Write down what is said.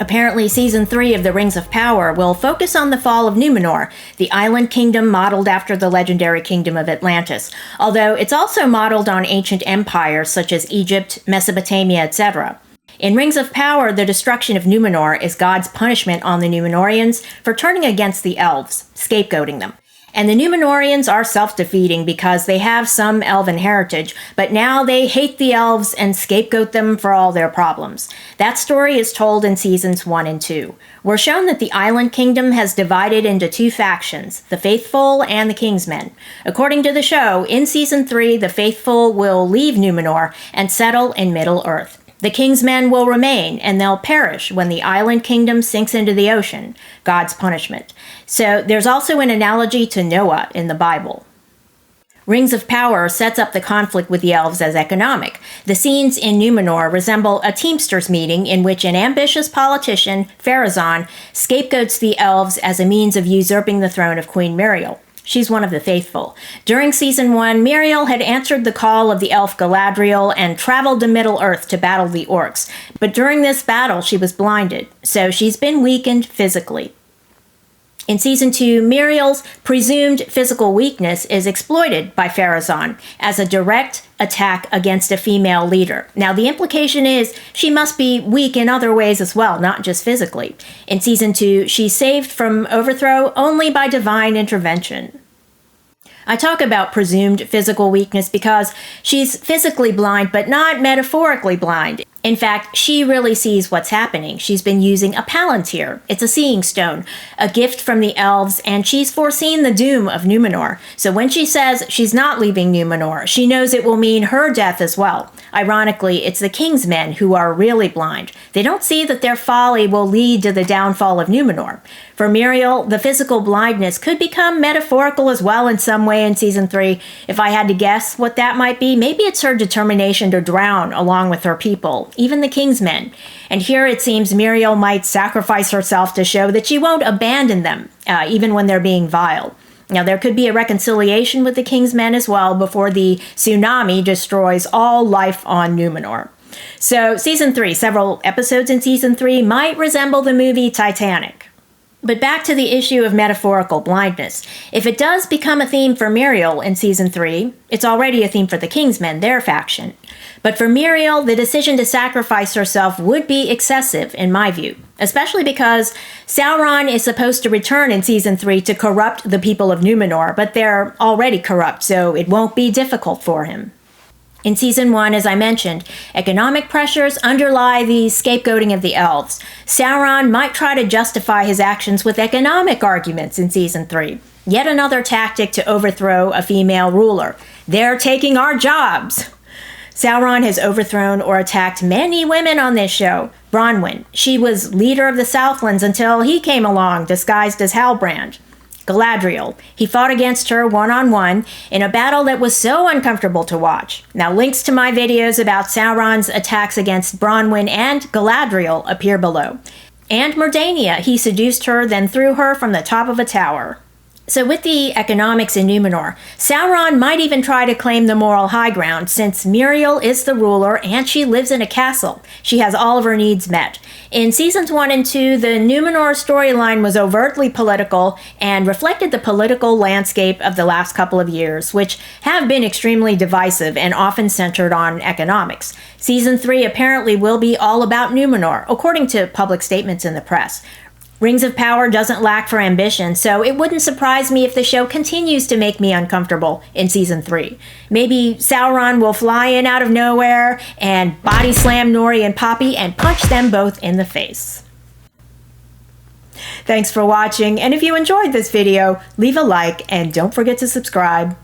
Apparently, Season 3 of The Rings of Power will focus on the fall of Numenor, the island kingdom modeled after the legendary kingdom of Atlantis, although it's also modeled on ancient empires such as Egypt, Mesopotamia, etc. In Rings of Power, the destruction of Numenor is God's punishment on the Numenorians for turning against the Elves, scapegoating them. And the Numenorians are self-defeating because they have some elven heritage, but now they hate the elves and scapegoat them for all their problems. That story is told in Seasons 1 and 2. We're shown that the Island Kingdom has divided into two factions, the Faithful and the Kingsmen. According to the show, in Season 3, the Faithful will leave Numenor and settle in Middle-earth. The Kingsmen will remain, and they'll perish when the Island Kingdom sinks into the ocean, God's punishment. So there's also an analogy to Noah in the Bible. Rings of Power sets up the conflict with the elves as economic. The scenes in Numenor resemble a Teamsters meeting in which an ambitious politician, Pharazon, scapegoats the elves as a means of usurping the throne of Queen Miriel. She's one of the faithful. During Season 1, Miriel had answered the call of the elf Galadriel and traveled to Middle-earth to battle the orcs. But during this battle, she was blinded, so she's been weakened physically. In Season 2, Miriel's presumed physical weakness is exploited by Pharazon as a direct attack against a female leader. Now, the implication is she must be weak in other ways as well, not just physically. In Season 2, she's saved from overthrow only by divine intervention. I talk about presumed physical weakness because she's physically blind, but not metaphorically blind. In fact, she really sees what's happening. She's been using a palantir. It's a seeing stone, a gift from the elves, and she's foreseen the doom of Numenor. So when she says she's not leaving Numenor, she knows it will mean her death as well. Ironically, it's the Kingsmen who are really blind. They don't see that their folly will lead to the downfall of Numenor. For Miriel, the physical blindness could become metaphorical as well in some way in Season 3. If I had to guess what that might be, maybe it's her determination to drown along with her people, even the Kingsmen. And here it seems Miriel might sacrifice herself to show that she won't abandon them, even when they're being vile. Now, there could be a reconciliation with the Kingsmen as well before the tsunami destroys all life on Numenor. So, Season 3, several episodes in Season 3 might resemble the movie Titanic. But back to the issue of metaphorical blindness. If it does become a theme for Miriel in Season 3, it's already a theme for the Kingsmen, their faction. But for Miriel, the decision to sacrifice herself would be excessive, in my view. Especially because Sauron is supposed to return in Season 3 to corrupt the people of Numenor, but they're already corrupt, so it won't be difficult for him. In Season 1, as I mentioned, economic pressures underlie the scapegoating of the elves. Sauron might try to justify his actions with economic arguments in Season 3. Yet another tactic to overthrow a female ruler. They're taking our jobs! Sauron has overthrown or attacked many women on this show. Bronwyn, she was leader of the Southlands until he came along, disguised as Halbrand. Galadriel, he fought against her one-on-one in a battle that was so uncomfortable to watch. Now, links to my videos about Sauron's attacks against Bronwyn and Galadriel appear below. And Mordania, he seduced her, then threw her from the top of a tower. So with the economics in Numenor, Sauron might even try to claim the moral high ground since Miriel is the ruler and she lives in a castle. She has all of her needs met. In Seasons 1 and 2, the Numenor storyline was overtly political and reflected the political landscape of the last couple of years, which have been extremely divisive and often centered on economics. Season 3 apparently will be all about Numenor, according to public statements in the press. Rings of Power doesn't lack for ambition, so it wouldn't surprise me if the show continues to make me uncomfortable in Season 3. Maybe Sauron will fly in out of nowhere and body slam Nori and Poppy and punch them both in the face. Thanks for watching, and if you enjoyed this video, leave a like and don't forget to subscribe.